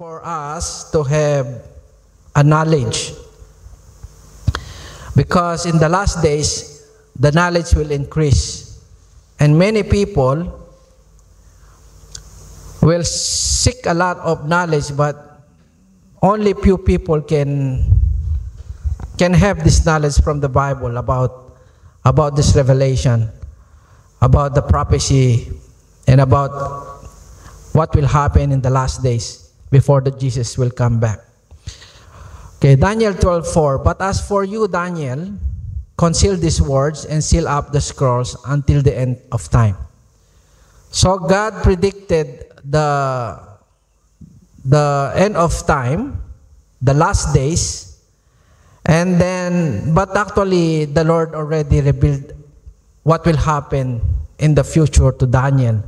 for us to have a knowledge. Because in the last days, the knowledge will increase. And many people will seek a lot of knowledge, but only few people can have this knowledge from the Bible about this revelation, about the prophecy, and about what will happen in the last days before the Jesus will come back. Okay, Daniel 12:4. But as for you, Daniel, conceal these words and seal up the scrolls until the end of time. So God predicted the end of time, the last days, but actually the Lord already revealed what will happen in the future to Daniel.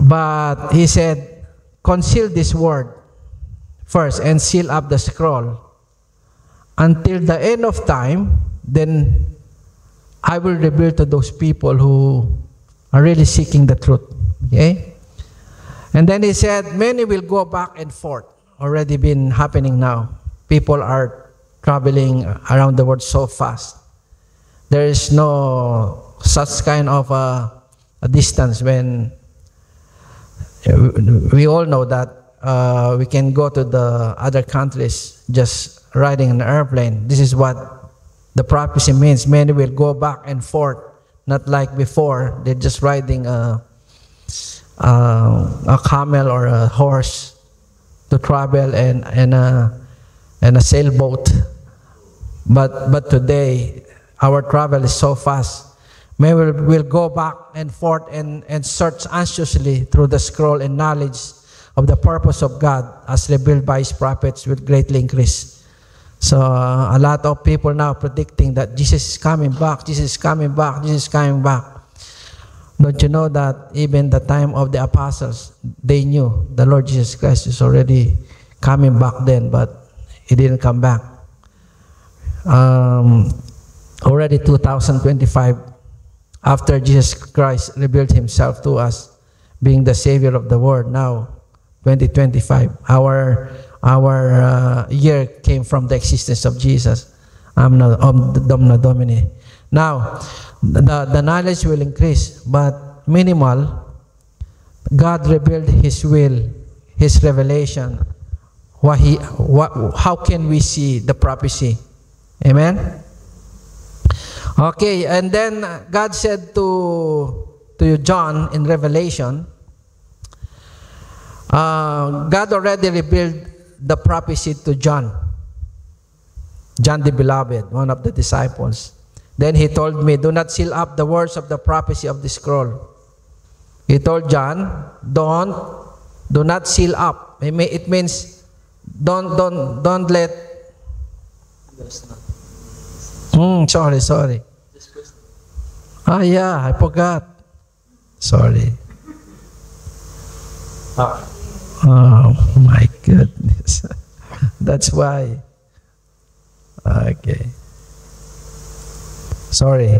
But he said, conceal this word first and seal up the scroll until the end of time. Then I will reveal to those people who are really seeking the truth. Okay? And then he said, many will go back and forth. Already been happening now. People are traveling around the world so fast. There is no such kind of a distance when we all know that we can go to the other countries just riding an airplane. This is what the prophecy means. Many will go back and forth, not like before. They're just riding a camel or a horse to travel and a sailboat. But today, our travel is so fast. Many will go back and forth and search anxiously through the scroll, and knowledge of the purpose of God as revealed by His prophets will greatly increase. So a lot of people now predicting that Jesus is coming back, Jesus is coming back, Jesus is coming back. Don't you know that even the time of the apostles, they knew the Lord Jesus Christ is already coming back then, but He didn't come back. Already 2025, after Jesus Christ revealed Himself to us, being the Savior of the world, now 2025, our year came from the existence of Jesus. Domino Domini. Now, the knowledge will increase, but minimal. God revealed His will, His revelation. How can we see the prophecy? Amen? Okay, and then God said to John in Revelation, God already revealed the prophecy to John the beloved, one of the disciples. Then He told me, do not seal up the words of the prophecy of the scroll. He told John, do not seal up. It means don't let. Sorry. Yeah, I forgot. Sorry. Oh my goodness. That's why. Okay. Sorry.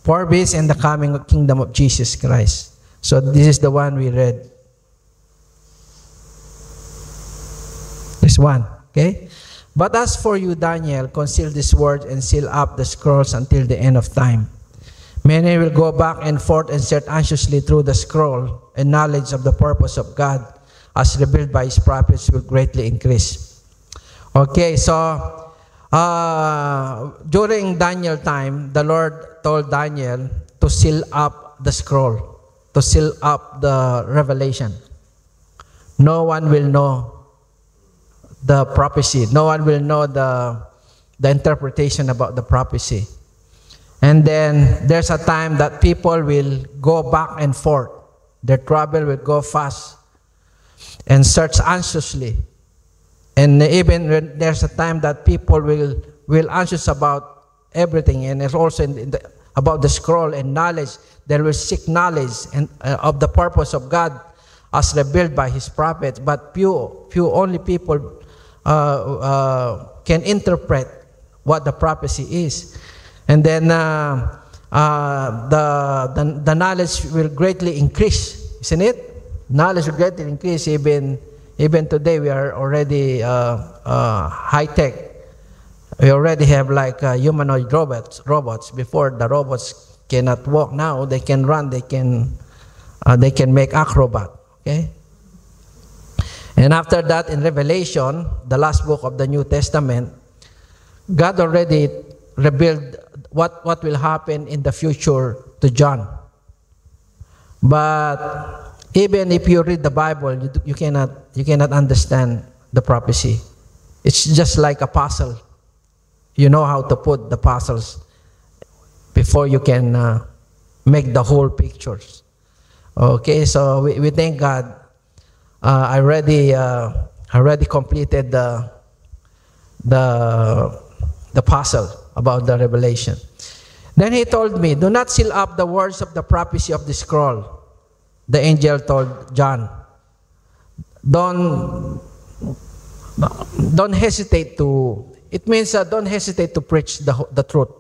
For beasts and the coming kingdom of Jesus Christ. So this is the one we read. This one. Okay? But as for you, Daniel, conceal this word and seal up the scrolls until the end of time. Many will go back and forth and search anxiously through the scroll, and knowledge of the purpose of God as revealed by His prophets will greatly increase. Okay, so during Daniel time, the Lord told Daniel to seal up the scroll, to seal up the revelation. No one will know the prophecy. No one will know the interpretation about the prophecy. And then there's a time that people will go back and forth. Their travel will go fast and search anxiously. And even when there's a time that people will anxious about everything, and it's also about the scroll and knowledge. They will seek knowledge and of the purpose of God as revealed by His prophets. But few only people can interpret what the prophecy is. And then the knowledge will greatly increase, isn't it? Knowledge will greatly increase. Even today, we are already high tech. We already have like humanoid robots. Before, the robots cannot walk. Now they can run. They can make acrobat. Okay. And after that, in Revelation, the last book of the New Testament, God already revealed what will happen in the future to John. But even if you read the Bible, you cannot understand the prophecy. It's just like a puzzle. You know how to put the puzzles before you can make the whole pictures. Okay, so we thank God. I already completed the puzzle about the revelation. Then he told me, do not seal up the words of the prophecy of the scroll. The angel told John, don't hesitate to, it means don't hesitate to preach the truth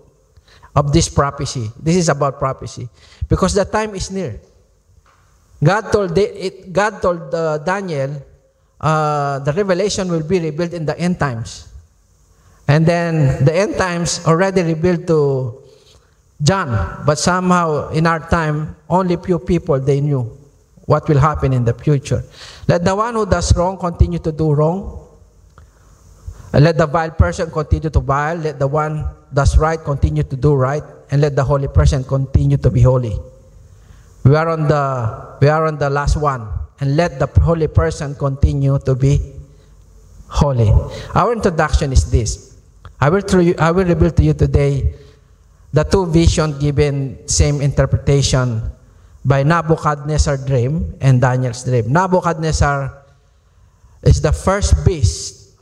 of this prophecy. This is about prophecy. Because the time is near. God told Daniel, the revelation will be revealed in the end times. And then the end times already revealed to John. But somehow in our time, only few people, they knew what will happen in the future. Let the one who does wrong continue to do wrong. And let the vile person continue to vile. Let the one who does right continue to do right. And let the holy person continue to be holy. We are on the last one. And let the holy person continue to be holy. Our introduction is this. I will reveal to you today the two visions given, same interpretation by Nebuchadnezzar's dream and Daniel's dream. Nebuchadnezzar is the first beast.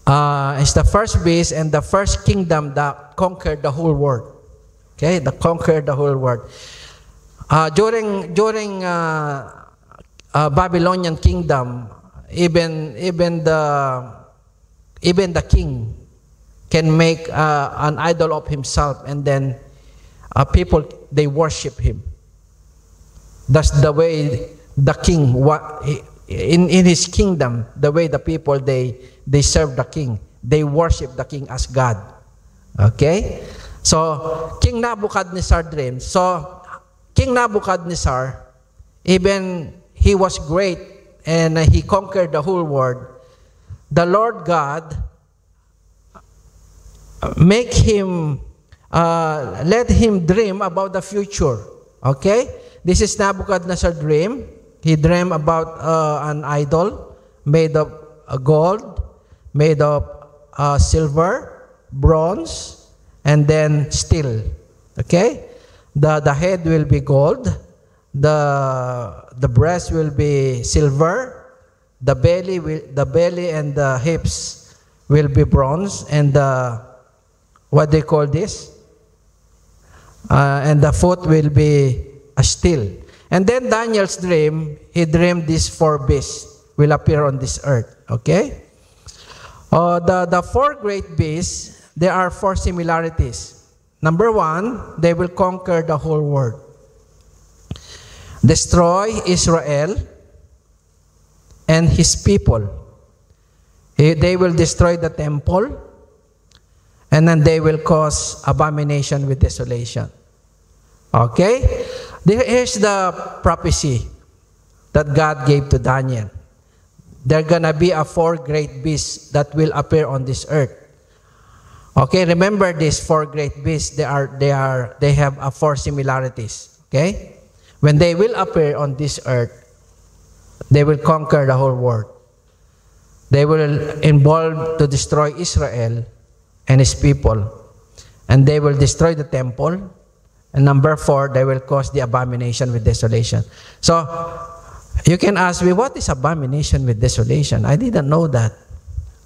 It's the first beast and the first kingdom that conquered the whole world. Okay, that conquered the whole world. During Babylonian kingdom, even the king can make an idol of himself, and then people, they worship him. That's the way the king, in his kingdom, the way the people, they serve the king. They worship the king as God. Okay? So, King Nebuchadnezzar dreamed. So, King Nebuchadnezzar, even he was great and he conquered the whole world. The Lord God let him dream about the future. Okay? This is Nebuchadnezzar's dream. He dreamed about an idol made of gold, made of silver, bronze, and then steel. Okay? The head will be gold. The breast will be silver. The belly and the hips will be bronze, and what they call this? And the foot will be a steel. And then Daniel's dream, he dreamed these four beasts will appear on this earth. Okay? The four great beasts, there are four similarities. Number one, they will conquer the whole world. Destroy Israel and his people. They will destroy the temple, and then they will cause abomination with desolation. Okay? Here's the prophecy that God gave to Daniel. There are gonna be four great beasts that will appear on this earth. Okay, remember these four great beasts. They have four similarities. Okay, when they will appear on this earth, they will conquer the whole world. They will involve to destroy Israel and his people, and they will destroy the temple. And number four, they will cause the abomination with desolation. So you can ask me, what is abomination with desolation? I didn't know that.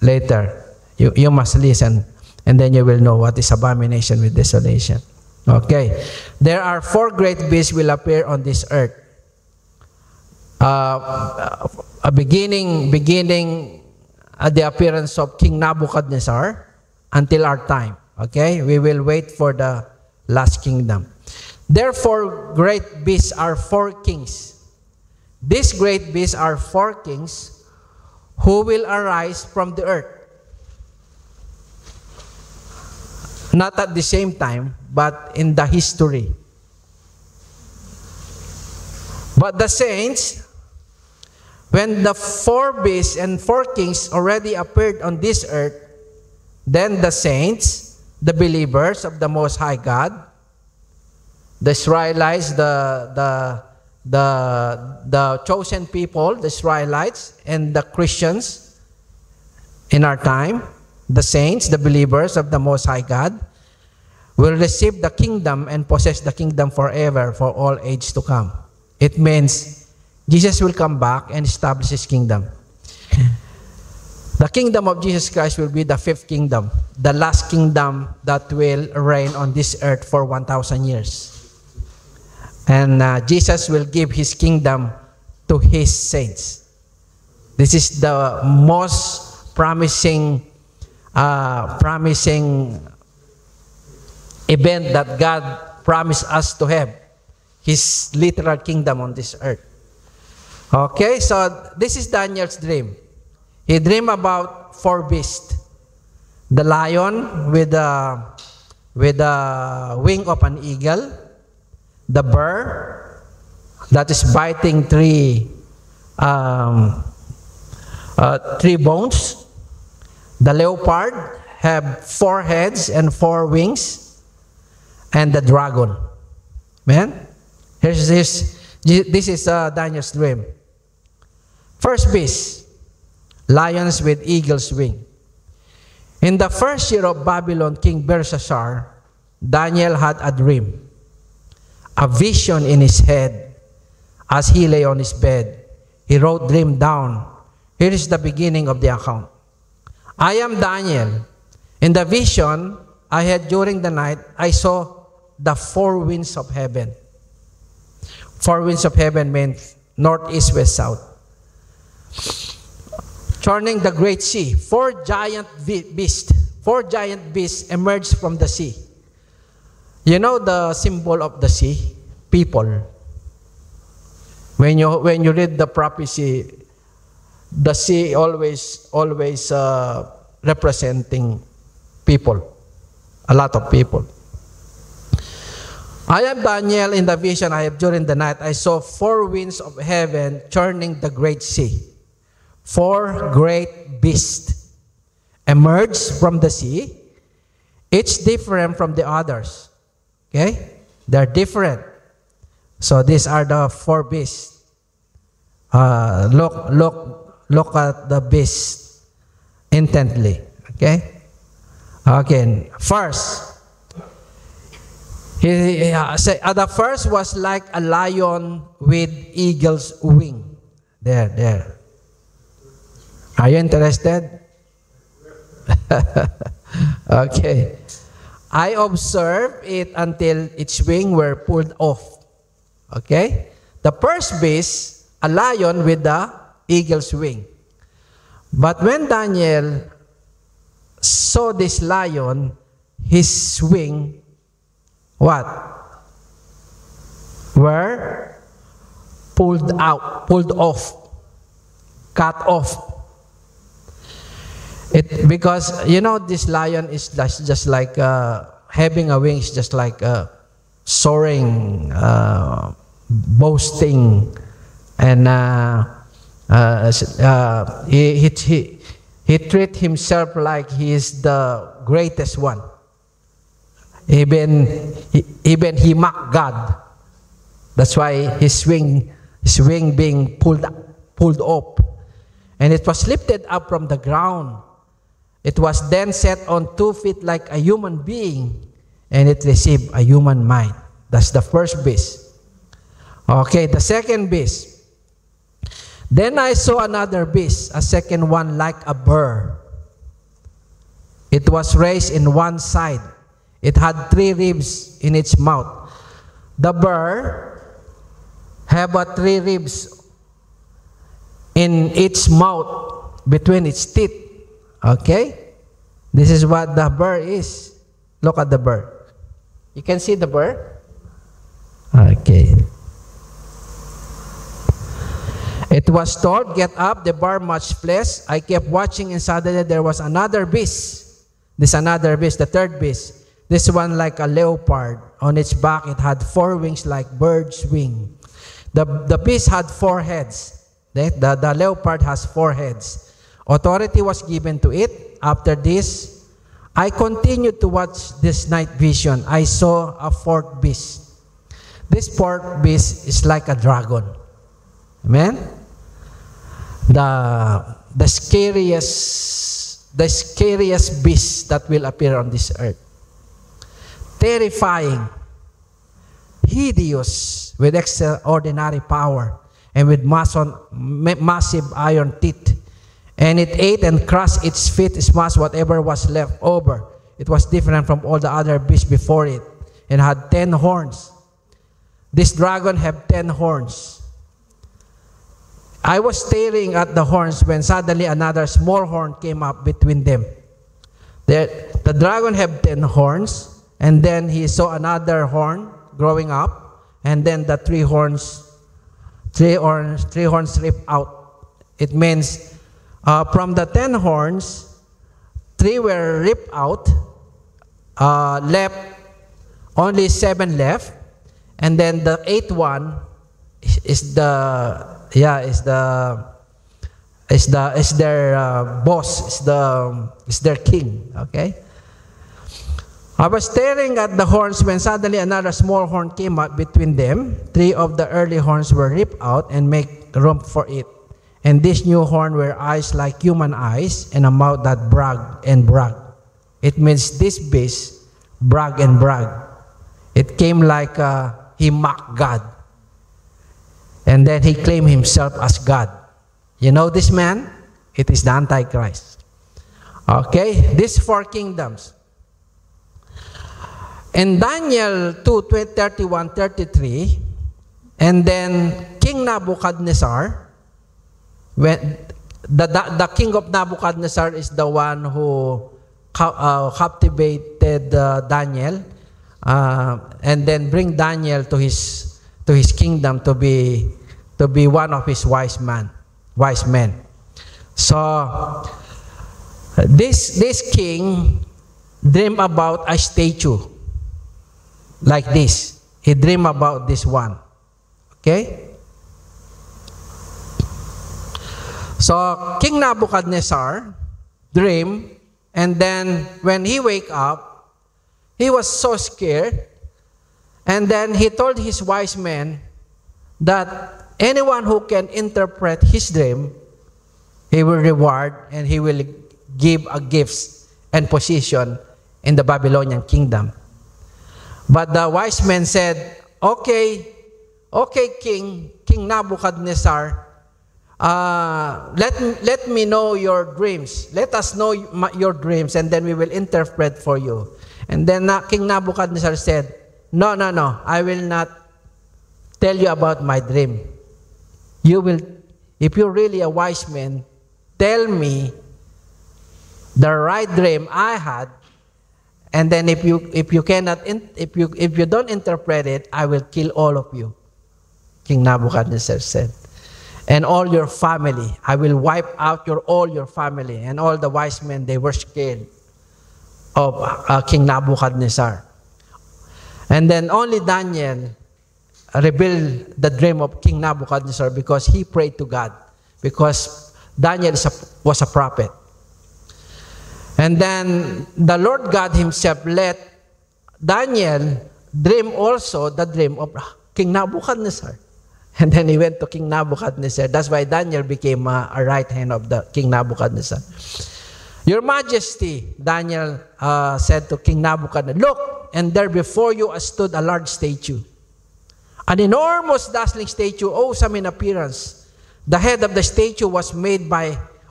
Later, you must listen, and then you will know what is abomination with desolation. Okay. There are four great beasts will appear on this earth. Beginning the appearance of King Nebuchadnezzar until our time. Okay. We will wait for the last kingdom. Therefore, great beasts are four kings. These great beasts are four kings who will arise from the earth. Not at the same time, but in the history. But the saints, when the four beasts and four kings already appeared on this earth, then the saints, the believers of the Most High God, the Israelites, the chosen people, the Israelites, and the Christians in our time, the saints, the believers of the Most High God, will receive the kingdom and possess the kingdom forever for all age to come. It means Jesus will come back and establish His kingdom. The kingdom of Jesus Christ will be the fifth kingdom, the last kingdom that will reign on this earth for 1,000 years. And Jesus will give His kingdom to His saints. This is the most promising event that God promised us to have. His literal kingdom on this earth. Okay, so this is Daniel's dream. He dreamed about four beasts. The lion with the wing of an eagle. The bear that is biting three bones. The leopard have 4 heads and 4 wings. And the dragon. Amen? This is Daniel's dream. First beast, lions with eagle's wing. In the first year of Babylon, King Belshazzar, Daniel had a dream, a vision in his head as he lay on his bed. He wrote dream down. Here is the beginning of the account. I am Daniel. In the vision I had during the night, I saw the 4 winds of heaven. 4 winds of heaven means north, east, west, south. Churning the great sea. 4 giant beasts. 4 giant beasts emerged from the sea. You know the symbol of the sea? People. When you read the prophecy, the sea always representing people. A lot of people. I am Daniel. In the vision I have during the night, I saw 4 winds of heaven churning the great sea. 4 great beasts emerged from the sea, each different from the others. Okay? They're different. So these are the 4 beasts. Look at the beast intently. Okay? Okay. First, the first was like a lion with eagle's wing. There. Are you interested? Okay. I observed it until its wings were pulled off. Okay? The first beast, a lion with the eagle's wing. But when Daniel saw this lion, his wing, what? Were pulled off, cut off. Because, you know, this lion is just like, having a wing is just like soaring, boasting, and he treats himself like he is the greatest one. Even he mocked God. That's why his wing being pulled up. And it was lifted up from the ground. It was then set on 2 feet like a human being, and it received a human mind. That's the first beast. Okay, the second beast. Then I saw another beast, a second one like a bear. It was raised in one side. It had 3 ribs in its mouth. The bear had 3 ribs in its mouth between its teeth. Okay? This is what the bear is. Look at the bear. You can see the bear? Okay. It was told, get up, devour much flesh. I kept watching, and suddenly there was another beast. This another beast, the third beast. This one like a leopard. On its back it had 4 wings like bird's wing. The beast had 4 heads. The leopard has 4 heads. Authority was given to it. After this, I continued to watch this night vision. I saw a 4th beast. This 4th beast is like a dragon. Amen? The scariest beast that will appear on this earth. Terrifying, hideous, with extraordinary power, and with massive iron teeth. And it ate and crushed its feet, smashed whatever was left over. It was different from all the other beasts before it, and had 10 horns. This dragon had 10 horns. I was staring at the horns when suddenly another small horn came up between them. The dragon had 10 horns, and then he saw another horn growing up, and then the three horns ripped out. It means from the 10 horns, 3 were ripped out, left only 7 left, and then the 8th one is their boss, is their king. Okay. I was staring at the horns when suddenly another small horn came up between them. 3 of the early horns were ripped out and make room for it. And this new horn were eyes like human eyes and a mouth that bragged and bragged. It means this beast brag and brag. It came like he mocked God. And then he claimed himself as God. You know this man? It is the Antichrist. Okay, these 4 kingdoms. In Daniel 2:31-33, and then King Nebuchadnezzar, when the king of Nebuchadnezzar is the one who captivated Daniel, and then bring Daniel to his kingdom to be one of his wise men. So this king dreamed about a statue like this. He dreamed about this one. Okay? So King Nebuchadnezzar dreamed, and then when he wake up, he was so scared, and then he told his wise men that anyone who can interpret his dream, he will reward, and he will give a gifts and position in the Babylonian kingdom. But the wise men said, okay, King Nebuchadnezzar, let me know your dreams. Let us know your dreams, and then we will interpret for you. And then King Nebuchadnezzar said, no, I will not tell you about my dream. You will, if you're really a wise man, tell me the right dream I had, and then if you don't interpret it, I will kill all of you. King Nebuchadnezzar said, and all your family. I will wipe out all your family. And all the wise men, they were scared of King Nebuchadnezzar. And then only Daniel revealed the dream of King Nebuchadnezzar because he prayed to God, because Daniel was a prophet. And then the Lord God himself let Daniel dream also the dream of King Nebuchadnezzar. And then he went to King Nebuchadnezzar. That's why Daniel became a right hand of the King Nebuchadnezzar. Your Majesty, Daniel said to King Nebuchadnezzar, look, and there before you stood a large statue. An enormous dazzling statue, awesome in appearance. The head of the statue was made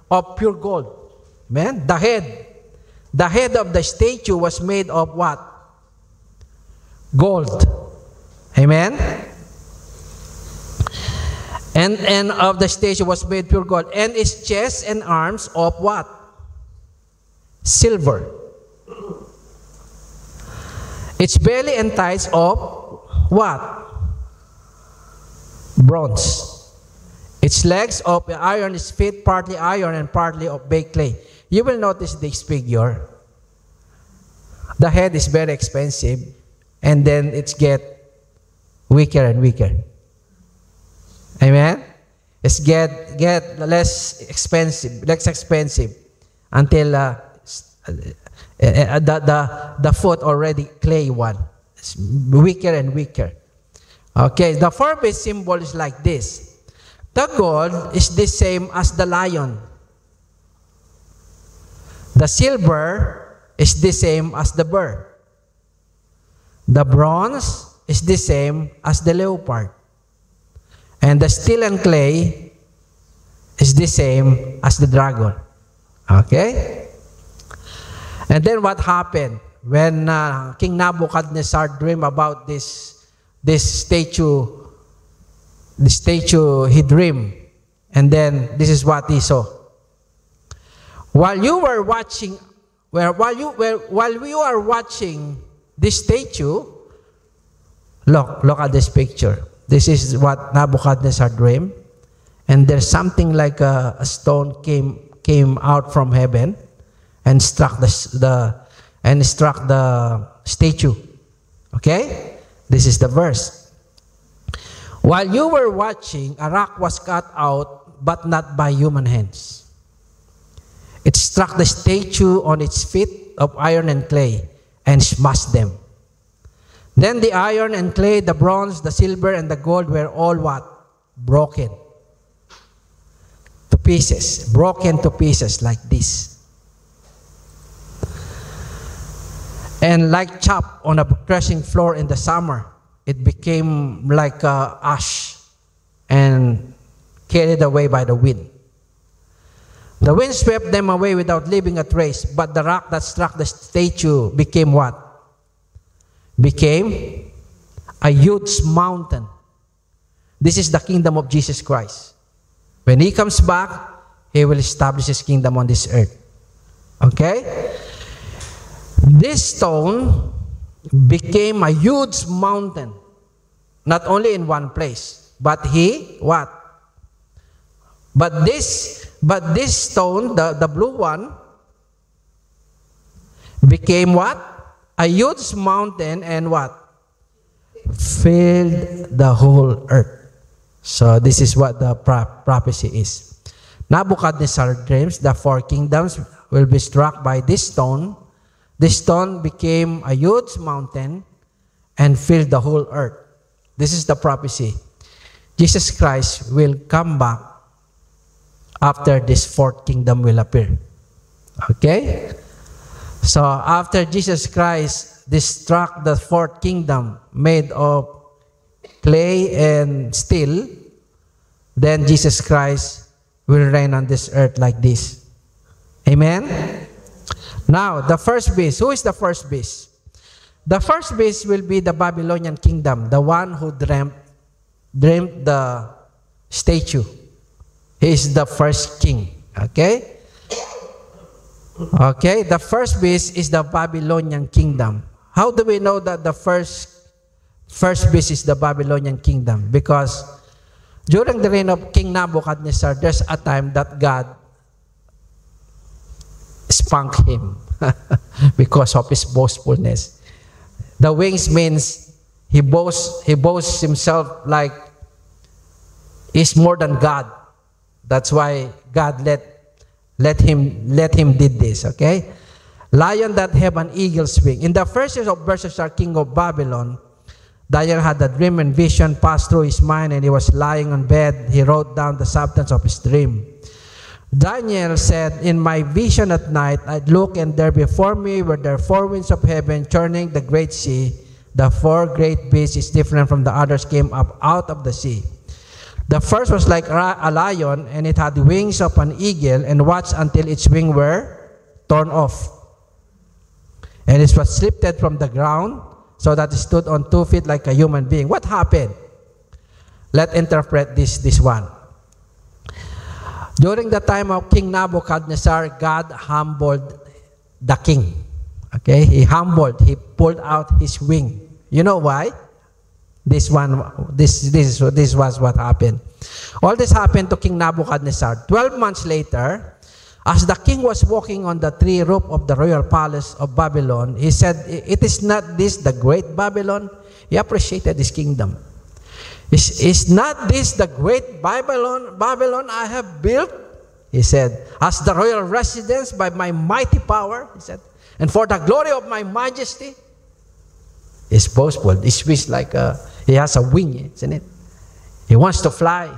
of pure gold. Amen? The head of the statue was made of what? Gold. Amen? And of the statue was made pure gold. And its chest and arms of what? Silver. Its belly and thighs of what? Bronze. Its legs of iron, its feet partly iron and partly of baked clay. You will notice this figure. The head is very expensive, and then it's get weaker and weaker. Amen? It's get less expensive until the foot already clay one. It's weaker and weaker. Okay, the four-beast symbol is like this. The gold is the same as the lion. The silver is the same as the bear. The bronze is the same as the leopard. And the steel and clay is the same as the dragon. Okay? And then what happened when King Nebuchadnezzar dreamed about this statue? The statue he dreamed, and then this is what he saw. While you were watching, while you are watching this statue, look at this picture. This is what Nebuchadnezzar dreamed, and there's something like a stone came out from heaven and struck the statue. Okay, this is the verse. While you were watching, a rock was cut out, but not by human hands. It struck the statue on its feet of iron and clay and smashed them. Then the iron and clay, the bronze, the silver, and the gold were all what? Broken to pieces. Broken to pieces like this. And like chaff on a threshing floor in the summer, it became like ash and carried away by the wind. The wind swept them away without leaving a trace, but the rock that struck the statue became what? Became a huge mountain. This is the kingdom of Jesus Christ. When He comes back, He will establish His kingdom on this earth. Okay? This stone became a huge mountain, not only in one place, but he what? But this stone, the blue one, became what? A huge mountain, and what? Filled the whole earth. So this is what the prophecy is. Nebuchadnezzar dreams the four kingdoms will be struck by this stone. This stone became a huge mountain and filled the whole earth. This is the prophecy. Jesus Christ will come back after this fourth kingdom will appear. Okay? So after Jesus Christ destruct the fourth kingdom made of clay and steel, then Jesus Christ will reign on this earth like this. Amen? Now, the first beast. Who is the first beast? The first beast will be the Babylonian kingdom, the one who dreamt the statue. He is the first king. Okay? Okay, the first beast is the Babylonian kingdom. How do we know that the first beast is the Babylonian kingdom? Because during the reign of King Nebuchadnezzar, there's a time that God spanked him because of his boastfulness. The wings means he boasts himself like he's more than God. That's why God let him did this. Okay, lion that have an eagle's wing. In the first years of Belshazzar, king of Babylon, Daniel had a dream and vision passed through his mind, and he was lying on bed. He wrote down the substance of his dream. Daniel said, in my vision at night, I'd look, and there before me were the four winds of heaven churning the great sea. The four great beasts is different from the others came up out of the sea. The first was like a lion, and it had wings of an eagle, and watched until its wings were torn off. And it was lifted from the ground, so that it stood on 2 feet like a human being. What happened? Let's interpret this one. During the time of King Nebuchadnezzar, God humbled the king. Okay, he pulled out his wing. You know why? This was what happened. All this happened to King Nebuchadnezzar. 12 months later, as the king was walking on the tree roof of the royal palace of Babylon, he said, "It is not this the great Babylon?" He appreciated his kingdom. Is not this the great Babylon I have built? He said, as the royal residence by my mighty power, he said, and for the glory of my majesty. He's boastful. He speaks like he has a wing, isn't it? He wants to fly.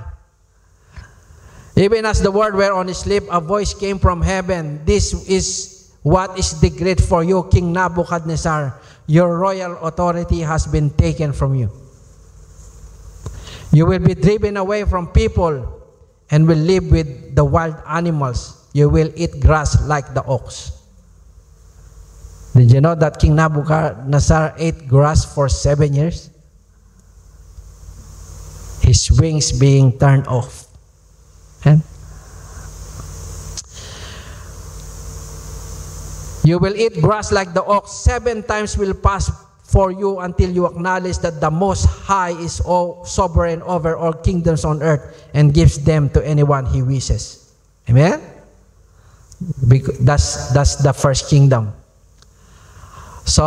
Even as the word were on his lip, a voice came from heaven. This is what is decreed for you, King Nebuchadnezzar. Your royal authority has been taken from you. You will be driven away from people and will live with the wild animals. You will eat grass like the ox. Did you know that King Nebuchadnezzar ate grass for 7 years? His wings being turned off. And you will eat grass like the ox. 7 times will pass for you until you acknowledge that the Most High is all sovereign over all kingdoms on earth and gives them to anyone he wishes. Amen? That's the first kingdom. So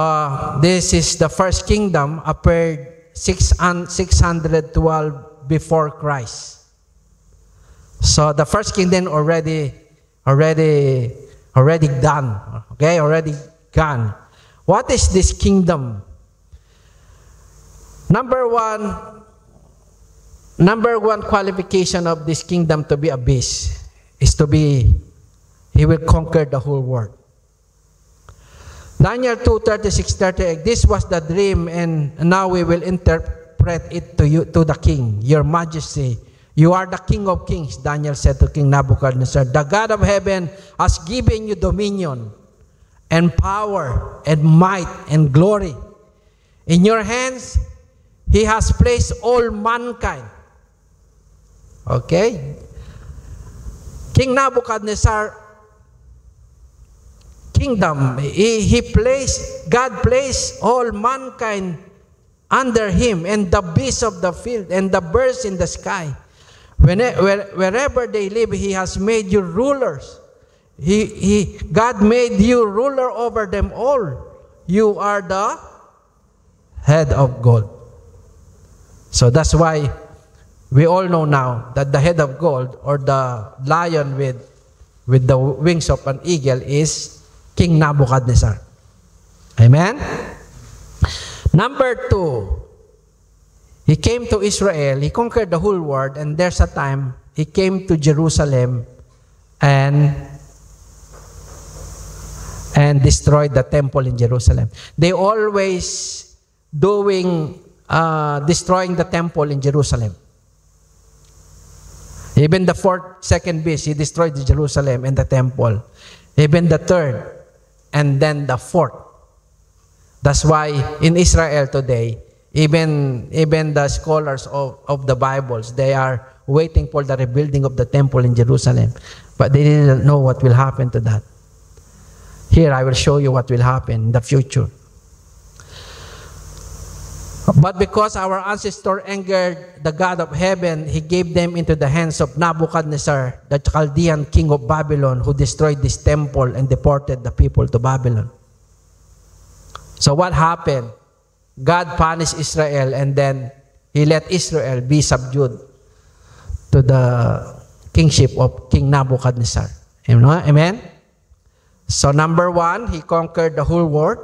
this is the first kingdom, appeared 612 before Christ. So the first kingdom already done. Okay, already gone. What is this kingdom? Number one qualification of this kingdom to be a beast is to be, he will conquer the whole world. Daniel 2:36-38, this was the dream, and now we will interpret it to you, to the king. Your majesty, you are the king of kings, Daniel said to King Nebuchadnezzar. The God of heaven has given you dominion and power and might and glory. In your hands, he has placed all mankind. Okay? King Nebuchadnezzar kingdom, God placed all mankind under him, and the beasts of the field and the birds in the sky. Wherever they live, he has made you rulers. God made you ruler over them all. You are the head of gold. So that's why we all know now that the head of gold, or the lion with the wings of an eagle, is King Nebuchadnezzar. Amen? Number 2, he came to Israel, he conquered the whole world, and there's a time he came to Jerusalem and destroyed the temple in Jerusalem. They always destroying the temple in Jerusalem. Even the second beast, he destroyed Jerusalem and the temple. Even the third, and then the fourth. That's why in Israel today, even the scholars of the Bibles, they are waiting for the rebuilding of the temple in Jerusalem. But they didn't know what will happen to that. Here, I will show you what will happen in the future. But because our ancestor angered the God of heaven, he gave them into the hands of Nebuchadnezzar, the Chaldean king of Babylon, who destroyed this temple and deported the people to Babylon. So what happened? God punished Israel, and then he let Israel be subdued to the kingship of King Nebuchadnezzar. Amen? So number 1, he conquered the whole world,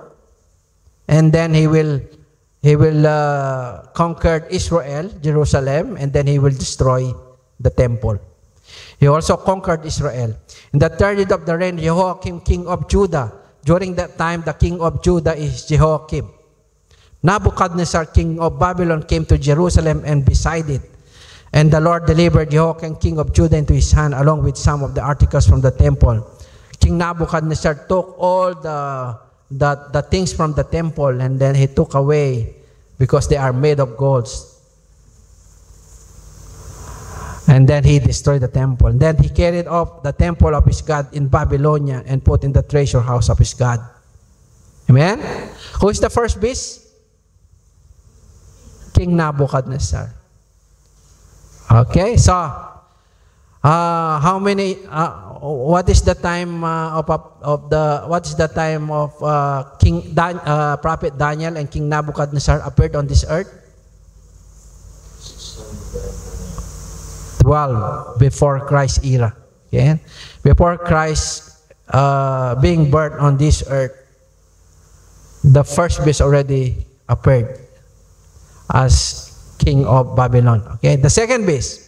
and then he will conquer Israel, Jerusalem, and then he will destroy the temple. He also conquered Israel. In the 3rd year of the reign of Jehoiakim, king of Judah, during that time, the king of Judah is Jehoiakim. Nebuchadnezzar, king of Babylon, came to Jerusalem and beside it. And the Lord delivered Jehoiakim, king of Judah, into his hand, along with some of the articles from the temple. King Nebuchadnezzar took all the things from the temple, and then he took away, because they are made of gold. And then he destroyed the temple. And then he carried off the temple of his God in Babylonia and put in the treasure house of his God. Amen? Who is the first beast? King Nebuchadnezzar. Okay, so how many? What is the time what is the time of Prophet Daniel and King Nebuchadnezzar appeared on this earth? 12 before Christ era. Okay, before Christ being birthed on this earth, the first beast already appeared as king of Babylon. Okay, the second beast.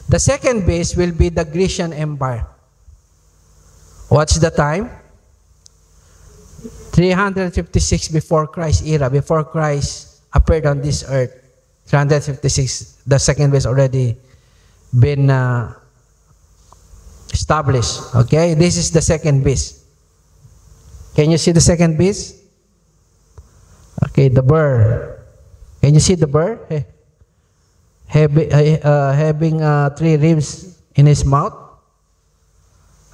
The second beast will be the Grecian Empire. What's the time? 356 before Christ era. Before Christ appeared on this earth, 356, the second beast already been established. Okay, this is the second beast. Can you see the second beast? Okay, the bear. Can you see the bear? Hey. Having 3 ribs in his mouth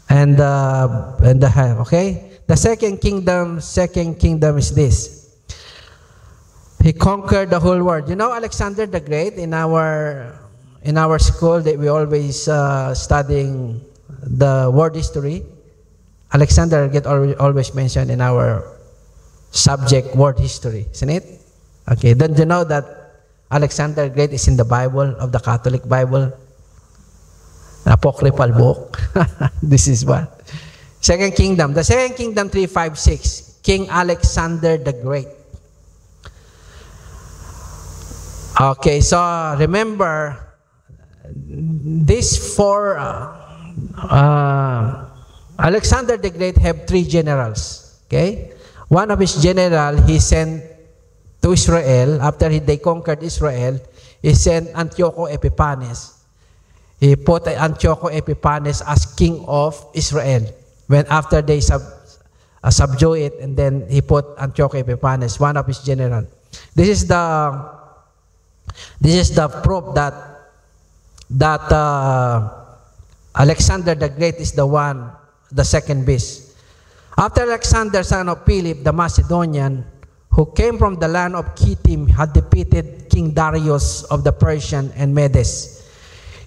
and the hand. Okay, the second kingdom is this. He conquered the whole world. You know Alexander the Great, in our school that we always studying the world history. Alexander get always mentioned in our subject world history, isn't it? Okay, don't you know that Alexander the Great is in the Bible, of the Catholic Bible, apocryphal book? This is what. Second kingdom. The second kingdom, 356. King Alexander the Great. Okay, so remember, these 4, Alexander the Great have 3 generals. Okay? One of his general, he sent to Israel. After they conquered Israel, he sent Antiochus Epiphanes. He put Antiochus Epiphanes as king of Israel. When after they subdue it, and then he put Antiochus Epiphanes, one of his general. This is the proof that Alexander the Great is the second beast. After Alexander, son of Philip the Macedonian, who came from the land of Kittim, had defeated King Darius of the Persian and Medes.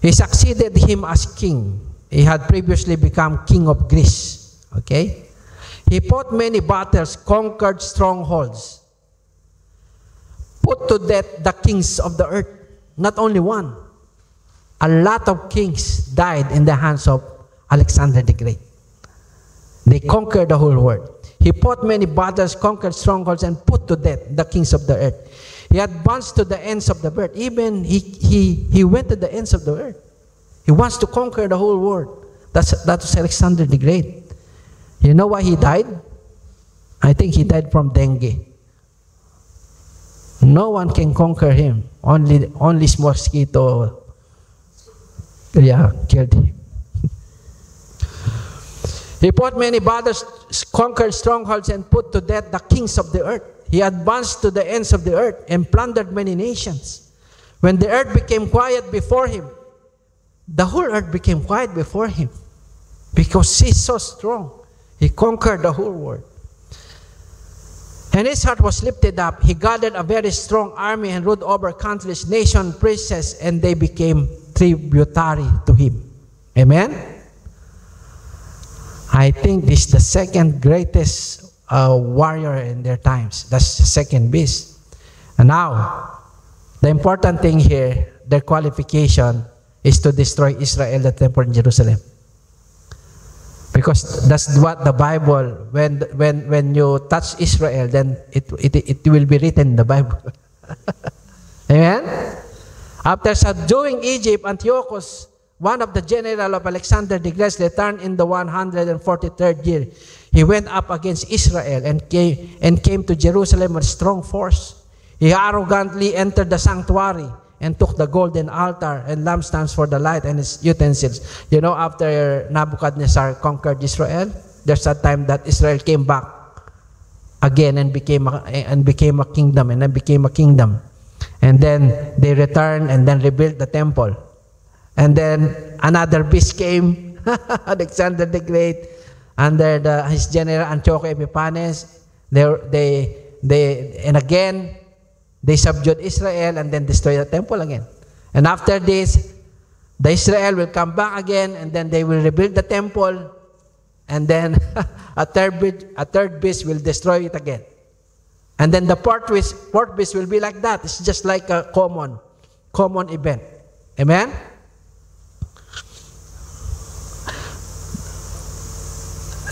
He succeeded him as king. He had previously become king of Greece. Okay? He fought many battles, conquered strongholds, put to death the kings of the earth. Not only one. A lot of kings died in the hands of Alexander the Great. They conquered the whole world. He fought many battles, conquered strongholds, and put to death the kings of the earth. He advanced to the ends of the earth. Even he went to the ends of the earth. He wants to conquer the whole world. That was Alexander the Great. You know why he died? I think he died from dengue. No one can conquer him. Only mosquito, killed him. He fought many battles, conquered strongholds, and put to death the kings of the earth. He advanced to the ends of the earth and plundered many nations. When the earth became quiet before him, the whole earth became quiet before him, because he's so strong. He conquered the whole world. And his heart was lifted up. He gathered a very strong army and ruled over countries, nations, princes, and they became tributary to him. Amen? I think this is the second greatest warrior in their times. That's the second beast. And now, the important thing here, their qualification is to destroy Israel, the temple in Jerusalem. Because that's what the Bible, when you touch Israel, then it will be written in the Bible. Amen? After subduing Egypt, Antiochus, one of the general of Alexander the Great, returned in the 143rd year. He went up against Israel and came to Jerusalem with strong force. He arrogantly entered the sanctuary and took the golden altar and lampstands for the light and its utensils. You know, after Nebuchadnezzar conquered Israel, there's a time that Israel came back again and became a kingdom, and then became a kingdom. And then they returned and then rebuilt the temple. And then another beast came, Alexander the Great, under his general Antiochus Epiphanes. They subdued Israel and then destroyed the temple again. And after this, the Israel will come back again, and then they will rebuild the temple, and then a third beast will destroy it again. And then the fourth beast will be like that. It's just like a common event. Amen?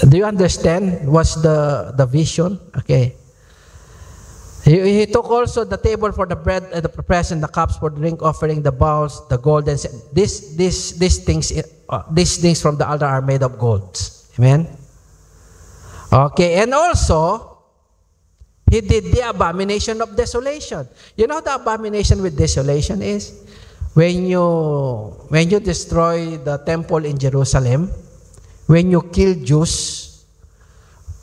Do you understand what's the vision? Okay. He took also the table for the bread, the present, the cups for the drink offering, the bowls, the golden. These things from the altar are made of gold. Amen. Okay, and also he did the abomination of desolation. You know the abomination with desolation is when you destroy the temple in Jerusalem, when you kill Jews.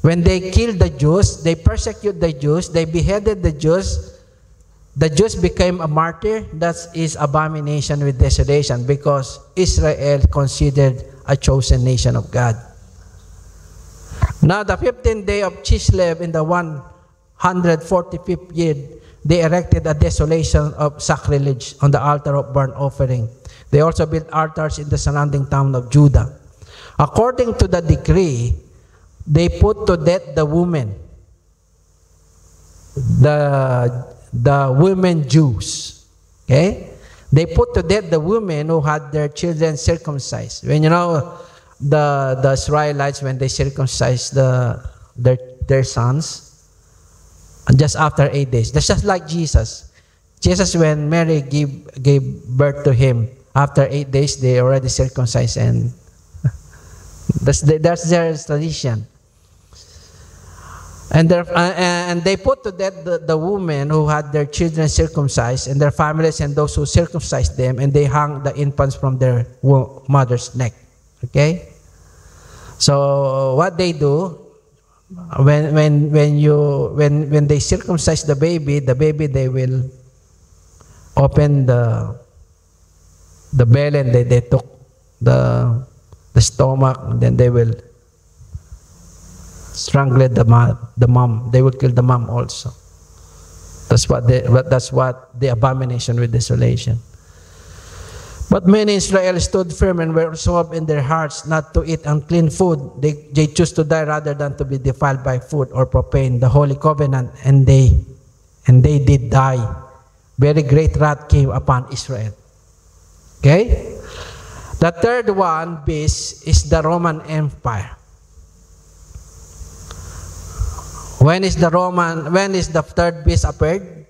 When they killed the Jews, they persecute the Jews, they beheaded the Jews became a martyr. That is abomination with desolation, because Israel considered a chosen nation of God. Now the 15th day of Chislev in the 145th year, they erected a desolation of sacrilege on the altar of burnt offering. They also built altars in the surrounding town of Judah. According to the decree, they put to death the women, the women Jews. Okay? They put to death the women who had their children circumcised. When you know the Israelites, when they circumcised their sons, just after 8 days. That's just like Jesus. Jesus, when Mary gave birth to him, after 8 days they already circumcised, and that's their tradition. And they put to death the women who had their children circumcised, and their families and those who circumcised them, and they hung the infants from their mother's neck. Okay? So what they do, when they circumcise the baby they will open the belly, and they took the stomach, and then they will strangle the mom. They will kill the mom also. That's what the abomination with desolation. But many Israel stood firm and were resolved in their hearts not to eat unclean food. They choose to die rather than to be defiled by food or profane the holy covenant, and they did die. Very great wrath came upon Israel. Okay? The third one beast is the Roman Empire. When is the third beast appeared?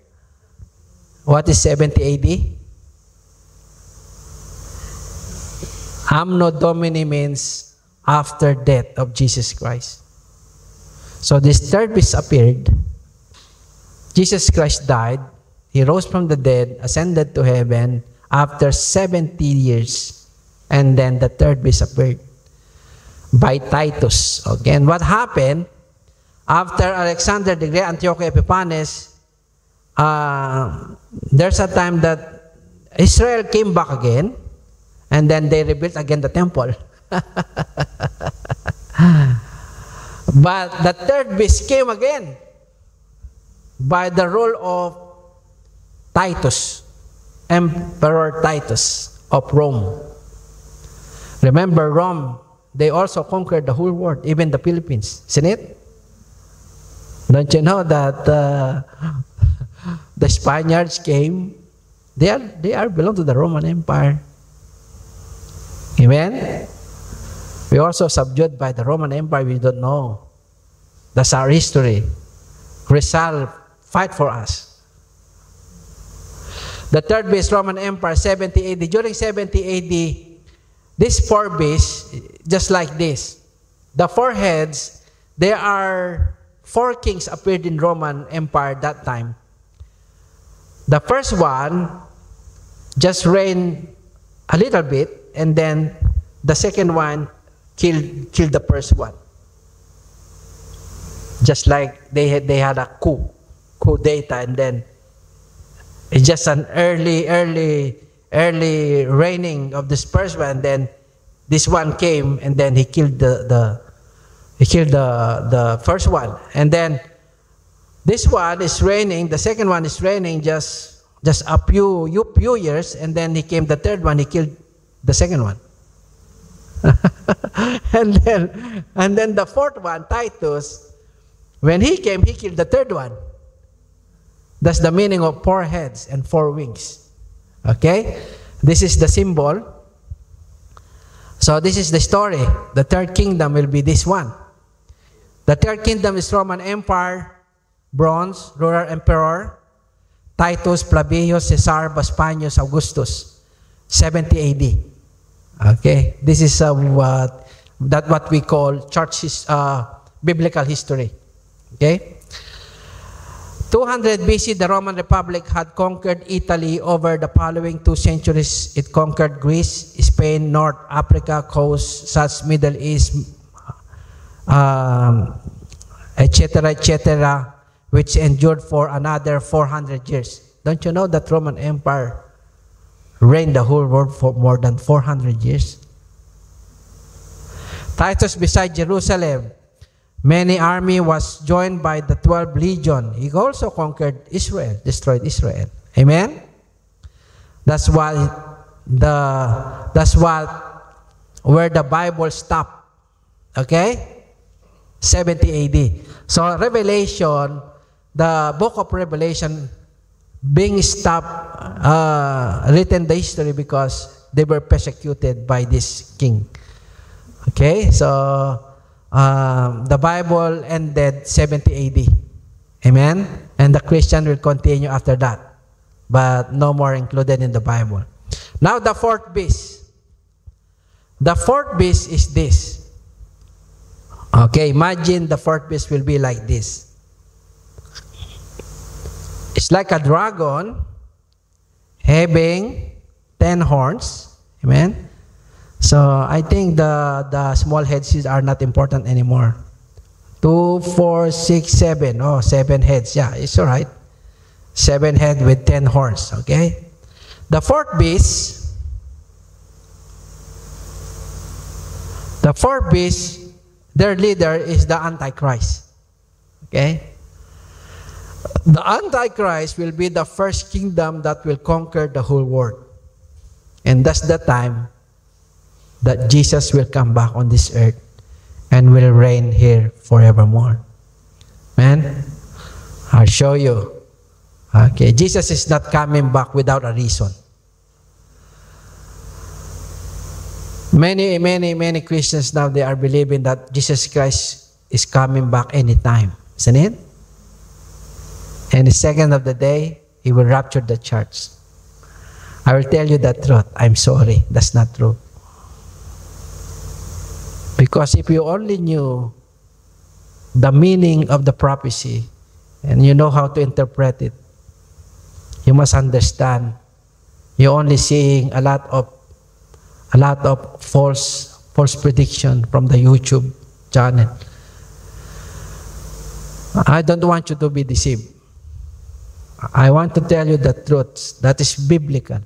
What is 70 AD? Anno Domini means after death of Jesus Christ. So this third beast appeared. Jesus Christ died. He rose from the dead, ascended to heaven after 70 years. And then the third beast appeared by Titus. Okay, and what happened? After Alexander the Great, Antiochus Epiphanes, there's a time that Israel came back again, and then they rebuilt again the temple. But the third beast came again by the rule of Titus, Emperor Titus of Rome. Remember, Rome, they also conquered the whole world, even the Philippines. Isn't it? Don't you know that the Spaniards came? They are belong to the Roman Empire. Amen? We also subdued by the Roman Empire. We don't know. That's our history. Rizal, fight for us. The third beast, Roman Empire, 70 AD. During 70 AD, these four beasts, just like this, the four heads, there are four kings appeared in Roman Empire that time. The first one just reigned a little bit, and then the second one killed the first one. Just like they had a coup d'etat, and then it's just an early reigning of this first one, and then this one came, and then he killed the first one. And then this one is reigning, the second one is reigning just Just a few years, and then he came the third one, he killed the second one. and then the fourth one, Titus, when he came, he killed the third one. That's the meaning of 4 heads and 4 wings. Okay? This is the symbol. So this is the story. The third kingdom will be this one. The third kingdom is Roman Empire, bronze, ruler emperor, Titus, Flavius, Caesar, Vespasianus, Augustus, 70 AD. Okay? This is what we call biblical history. Okay? 200 BC, the Roman Republic had conquered Italy. Over the following 2 centuries, it conquered Greece, Spain, North Africa, coast, South Middle East, etc., which endured for another 400 years. Don't you know that Roman Empire reigned the whole world for more than 400 years? Titus, beside Jerusalem, many army was joined by the 12 legion. He also conquered Israel, destroyed Israel. Amen? That's where the Bible stopped. Okay? 70 AD. So Revelation, the book of Revelation being stopped, written the history because they were persecuted by this king. Okay? So the Bible ended 70 AD. Amen? And the Christian will continue after that. But no more included in the Bible. Now the fourth beast. The fourth beast is this. Okay, imagine the fourth beast will be like this. It's like a dragon having 10 horns. Amen? So I think the small heads are not important anymore. 2, 4, 6, 7. Oh, 7 heads. Yeah, it's all right. 7 heads with 10 horns. Okay? The fourth beast, their leader is the Antichrist. Okay? The Antichrist will be the first kingdom that will conquer the whole world. And that's the time that Jesus will come back on this earth and will reign here forevermore. Amen? I'll show you. Okay, Jesus is not coming back without a reason. Many Christians now, they are believing that Jesus Christ is coming back anytime. Isn't it? And the second of the day, He will rapture the church. I will tell you the truth. I'm sorry. That's not true. Because if you only knew the meaning of the prophecy and you know how to interpret it, you must understand you're only seeing a lot of false prediction from the YouTube channel. I don't want you to be deceived. I want to tell you the truth that is biblical.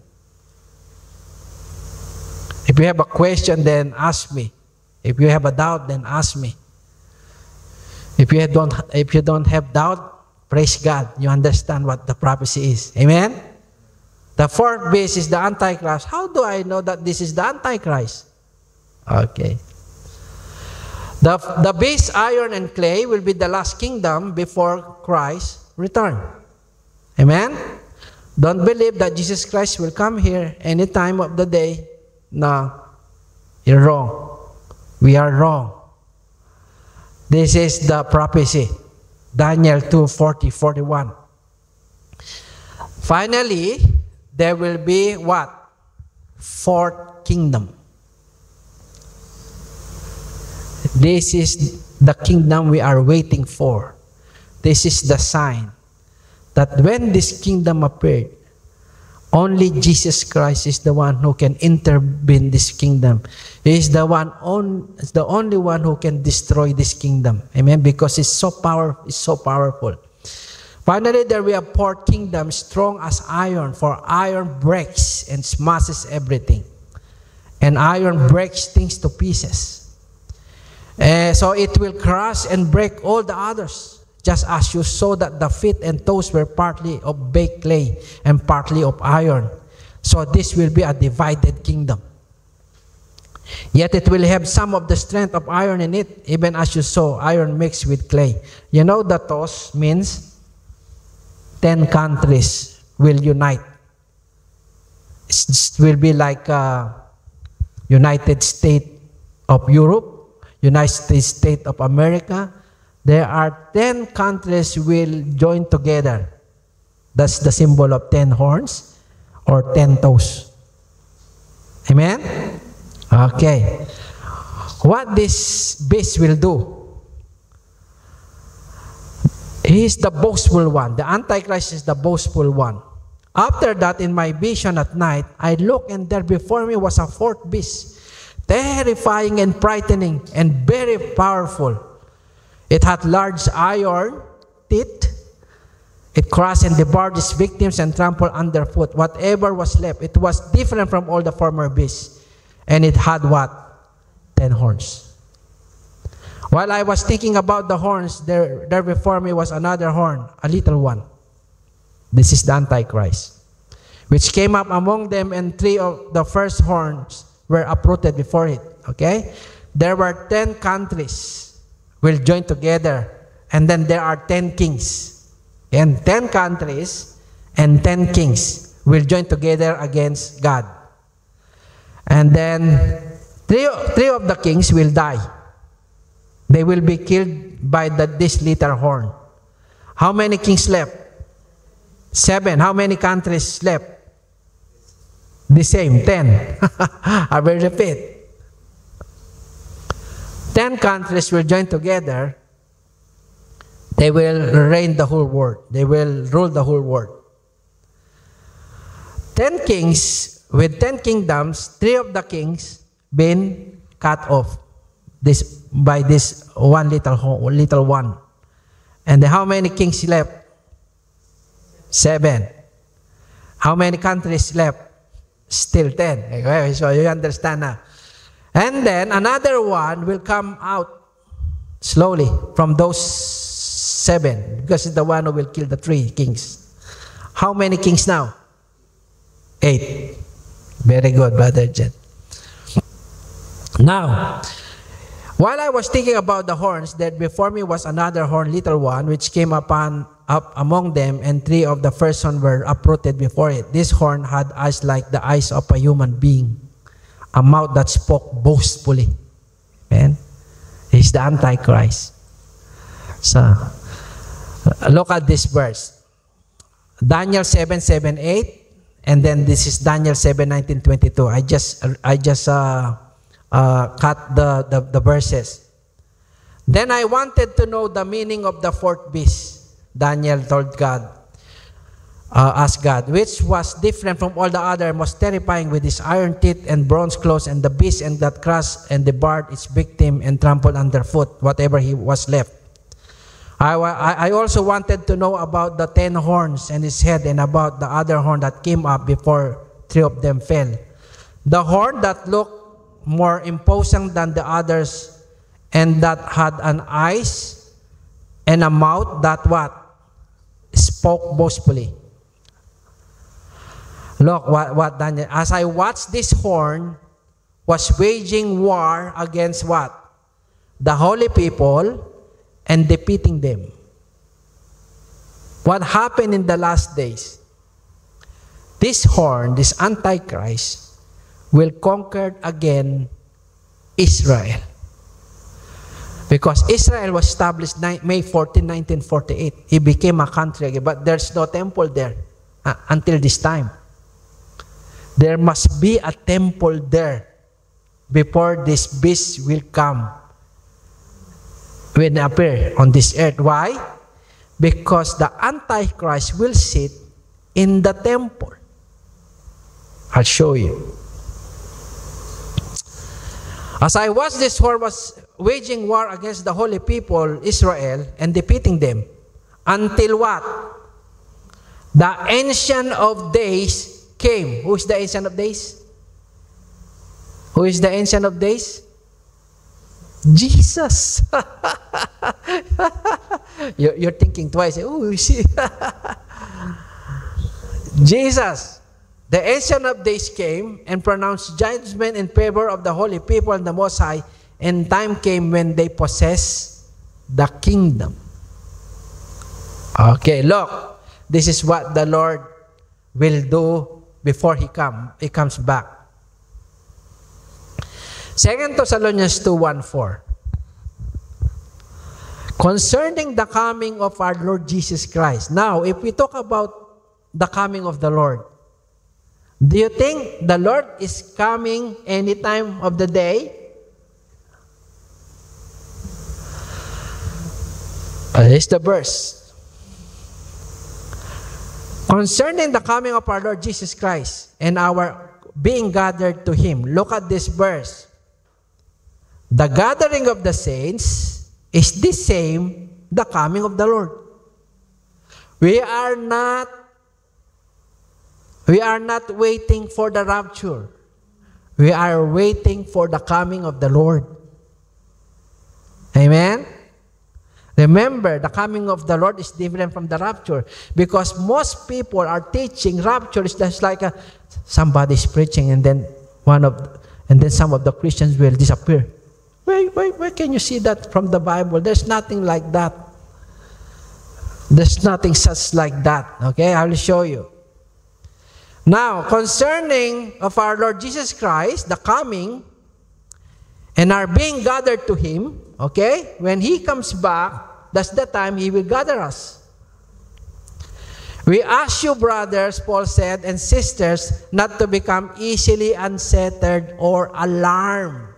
If you have a question, then ask me. If you have a doubt, then ask me. If you don't have doubt, praise God. You understand what the prophecy is. Amen? The fourth beast is the Antichrist. How do I know that this is the Antichrist? Okay. The beast, iron and clay, will be the last kingdom before Christ's return. Amen? Don't believe that Jesus Christ will come here any time of the day. No. You're wrong. We are wrong. This is the prophecy. Daniel 2:40, 41. Finally, there will be what? Fourth kingdom. This is the kingdom we are waiting for. This is the sign that when this kingdom appeared, only Jesus Christ is the one who can intervene this kingdom. He is the only one who can destroy this kingdom. Amen? Because it's so powerful. Finally, there will be a fourth kingdom, strong as iron, for iron breaks and smashes everything. And iron breaks things to pieces. So it will crush and break all the others. just as you saw that the feet and toes were partly of baked clay and partly of iron. So this will be a divided kingdom. Yet it will have some of the strength of iron in it, even as you saw iron mixed with clay. You know, the toes means 10 countries will unite. It will be like United States of Europe, United States of America. There are 10 countries will join together. That's the symbol of 10 horns or 10 toes. Amen? Okay. What this beast will do? He is the boastful one. The Antichrist is the boastful one. After that, in my vision at night, I looked, and there before me was a fourth beast, terrifying and frightening and very powerful. It had large iron teeth. It crushed and devoured its victims and trampled underfoot whatever was left. It was different from all the former beasts. And it had what? 10 horns. While I was thinking about the horns, there before me was another horn, a little one. This is the Antichrist, which came up among them, and 3 of the first horns were uprooted before it. Okay? There were 10 countries will join together, and then there are 10 kings. And 10 countries and 10 kings will join together against God. And then three of the kings will die. They will be killed by this little horn. How many kings left? 7. How many countries left? The same, 10. I will repeat. 10 countries will join together. They will reign the whole world. They will rule the whole world. 10 kings with 10 kingdoms, 3 of the kings been cut off by this one little one. And how many kings left? 7. How many countries left? Still 10. Okay, so you understand now. And then another one will come out slowly from those 7, because it's the one who will kill the 3 kings. How many kings now? 8. Very good, Brother Jen. Now, while I was thinking about the horns, there before me was another horn, little one, which came up among them, and 3 of the first one were uprooted before it. This horn had eyes like the eyes of a human being, a mouth that spoke boastfully. Amen? He's the Antichrist. So, look at this verse. Daniel 7:7-8, and then this is Daniel 7:19-22. I just cut the verses. Then I wanted to know the meaning of the fourth beast. Daniel told God, asked God, which was different from all the other, most terrifying, with his iron teeth and bronze claws, and the beast and that crushed and devoured its victim and trampled underfoot whatever he was left. I also wanted to know about the 10 horns and his head, and about the other horn that came up before 3 of them fell. The horn that looked more imposing than the others, and that had an eyes and a mouth that what? Spoke boastfully. Look what Daniel, as I watched, this horn was waging war against what? The holy people, and defeating them. What happened in the last days? This horn, this Antichrist, will conquer again Israel. Because Israel was established May 14, 1948. He became a country again, but there's no temple there until this time. There must be a temple there before this beast will come, will appear on this earth. Why? Because the Antichrist will sit in the temple. I'll show you. As I watched, this horn was waging war against the holy people, Israel, and defeating them. Until what? The Ancient of Days came. Who is the Ancient of Days? Who is the Ancient of Days? Jesus. You're thinking twice. Oh, you see. Jesus, the Ancient of Days came and pronounced judgment in favor of the holy people and the Most High, and time came when they possess the kingdom. Okay, look. This is what the Lord will do before He comes back. 2 Thessalonians 2:1-4. Concerning the coming of our Lord Jesus Christ. Now, if we talk about the coming of the Lord, do you think the Lord is coming any time of the day? Here's the verse. Concerning the coming of our Lord Jesus Christ and our being gathered to Him. Look at this verse. The gathering of the saints is the same, the coming of the Lord. We are not waiting for the rapture. We are waiting for the coming of the Lord. Amen? Remember, the coming of the Lord is different from the rapture, because most people are teaching rapture is just like somebody's preaching and then some of the Christians will disappear. Where can you see that from the Bible? There's nothing like that. There's nothing such like that. Okay, I will show you. Now, concerning of our Lord Jesus Christ, the coming and our being gathered to Him, okay, when He comes back, that's the time He will gather us. We ask you, brothers, Paul said, and sisters, not to become easily unsettled or alarmed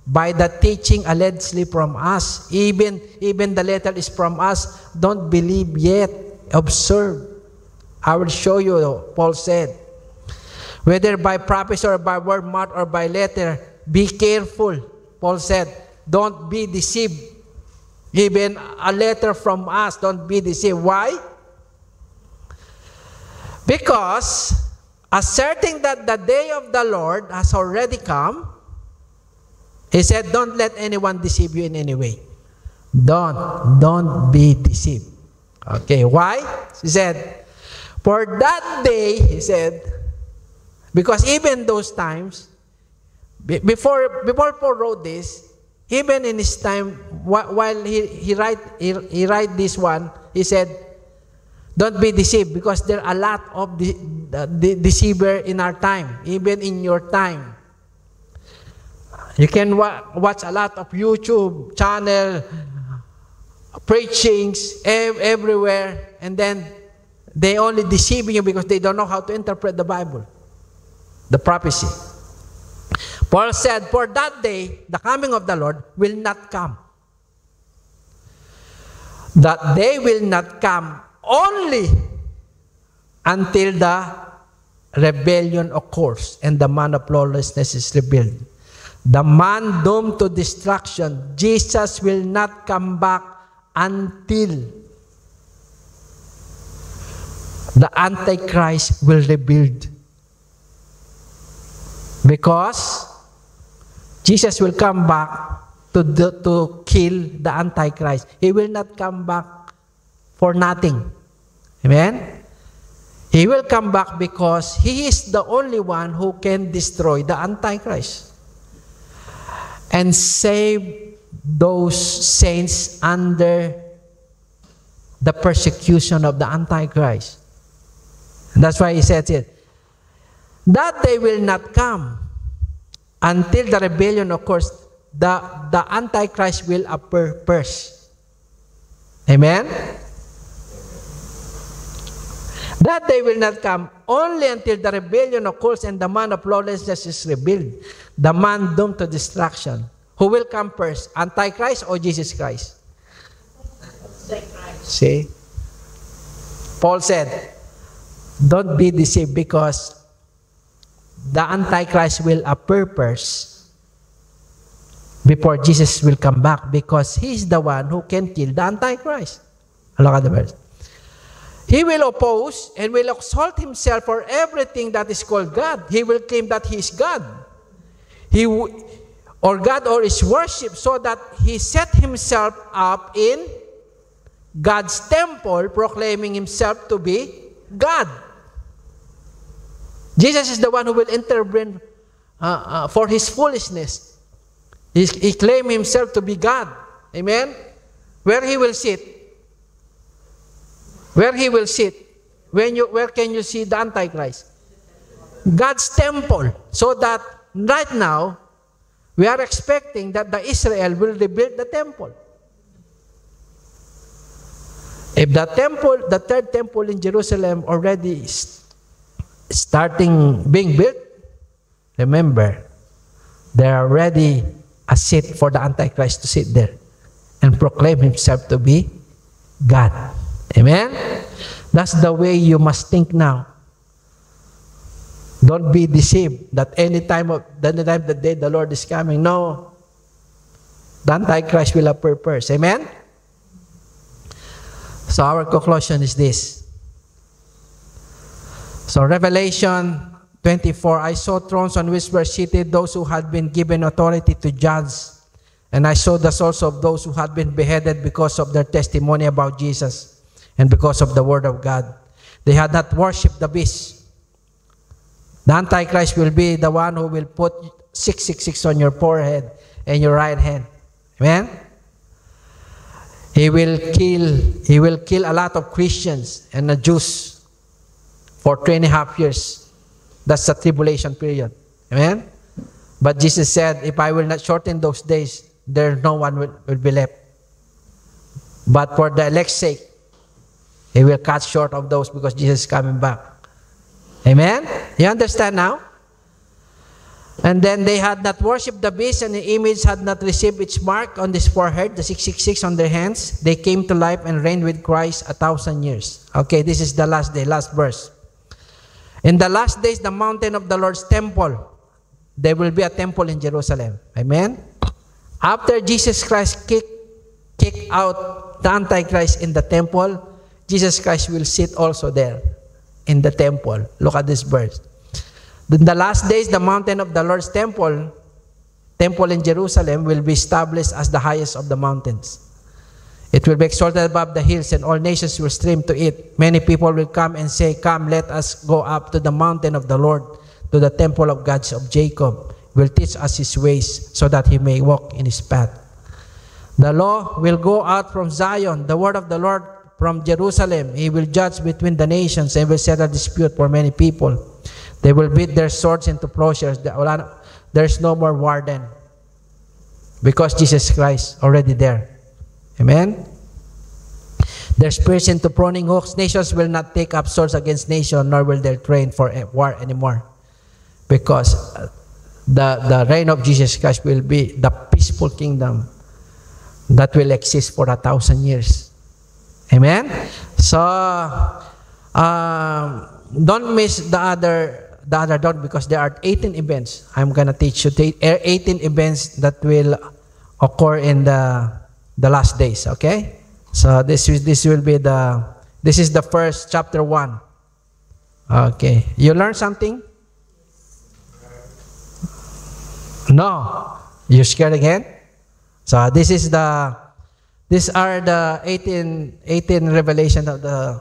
by the teaching allegedly from us. Even the letter is from us. Don't believe yet. Observe. I will show you, Paul said. Whether by prophecy or by word mouth or by letter, be careful. Paul said, don't be deceived. Even a letter from us, don't be deceived. Why? Because asserting that the day of the Lord has already come, He said, don't let anyone deceive you in any way. Don't be deceived. Okay, why? He said, for that day, he said, because even those times, before Paul wrote this, even in his time, while he write this one, he said, don't be deceived, because there are a lot of the deceiver in our time, even in your time. You can watch a lot of YouTube channel, preachings everywhere, and then they only deceive you because they don't know how to interpret the Bible, the prophecy. Paul said, for that day, the coming of the Lord will not come. That day will not come only until the rebellion occurs and the man of lawlessness is revealed. The man doomed to destruction, Jesus will not come back until the Antichrist will rebuild. Because Jesus will come back to kill the Antichrist. He will not come back for nothing. Amen? He will come back because He is the only one who can destroy the Antichrist and save those saints under the persecution of the Antichrist. And that's why He said it. That day will not come until the rebellion occurs. The Antichrist will appear first. Amen? That day will not come only until the rebellion occurs and the man of lawlessness is revealed. The man doomed to destruction. Who will come first? Antichrist or Jesus Christ? Antichrist. See? Paul said, don't be deceived, because the Antichrist will appear first before Jesus will come back, because He's the one who can kill the Antichrist. Look at the verse. He will oppose and will exalt himself for everything that is called God. He will claim that He is God. Or God or is worshipped, so that He set Himself up in God's temple, proclaiming himself to be God. Jesus is the one who will intervene for his foolishness. He claimed himself to be God. Amen? Where he will sit? Where he will sit? Where can you see the Antichrist? God's temple. So that right now, we are expecting that the Israel will rebuild the temple. If the temple, the third temple in Jerusalem already is starting being built, remember, there are already a seat for the Antichrist to sit there and proclaim himself to be God. Amen? That's the way you must think now. Don't be deceived that any time of the day the Lord is coming. No. The Antichrist will appear first. Amen? So our conclusion is this. So Revelation 24, I saw thrones on which were seated those who had been given authority to judge. And I saw the souls of those who had been beheaded because of their testimony about Jesus and because of the word of God. They had not worshipped the beast. The Antichrist will be the one who will put 666 on your forehead and your right hand. Amen? He will kill a lot of Christians and the Jews for 3.5 years. That's the tribulation period. Amen? But Jesus said, if I will not shorten those days, there no one will be left. But for the elect's sake, he will cut short of those because Jesus is coming back. Amen? You understand now? And then they had not worshipped the beast, and the image had not received its mark on this forehead, the 666 on their hands. They came to life and reigned with Christ 1,000 years. Okay, this is the last day, last verse. In the last days, the mountain of the Lord's temple, there will be a temple in Jerusalem. Amen? After Jesus Christ kicked out the Antichrist in the temple, Jesus Christ will sit also there in the temple. Look at this verse. In the last days, the mountain of the Lord's temple in Jerusalem will be established as the highest of the mountains. It will be exalted above the hills, and all nations will stream to it. Many people will come and say, come, let us go up to the mountain of the Lord, to the temple of God of Jacob. He will teach us his ways, so that he may walk in his path. The law will go out from Zion, the word of the Lord from Jerusalem. He will judge between the nations and will settle dispute for many people. They will beat their swords into plowshares. There's no more war then, because Jesus Christ already there. Amen? Their spears into pruning hooks. Nations will not take up swords against nation, nor will they train for war anymore, because the reign of Jesus Christ will be the peaceful kingdom that will exist for 1,000 years. Amen? So, don't miss the other don't, because there are 18 events. I'm going to teach you 18 events that will occur in the last days. Okay? So this is the first chapter 1. Okay. You learn something? No. You scared again? So these are the 18 revelation of the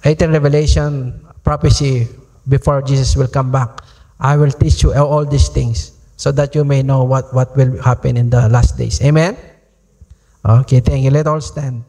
18 revelation prophecy before Jesus will come back. I will teach you all these things so that you may know what will happen in the last days. Amen? Okay, thank you. Let all stand.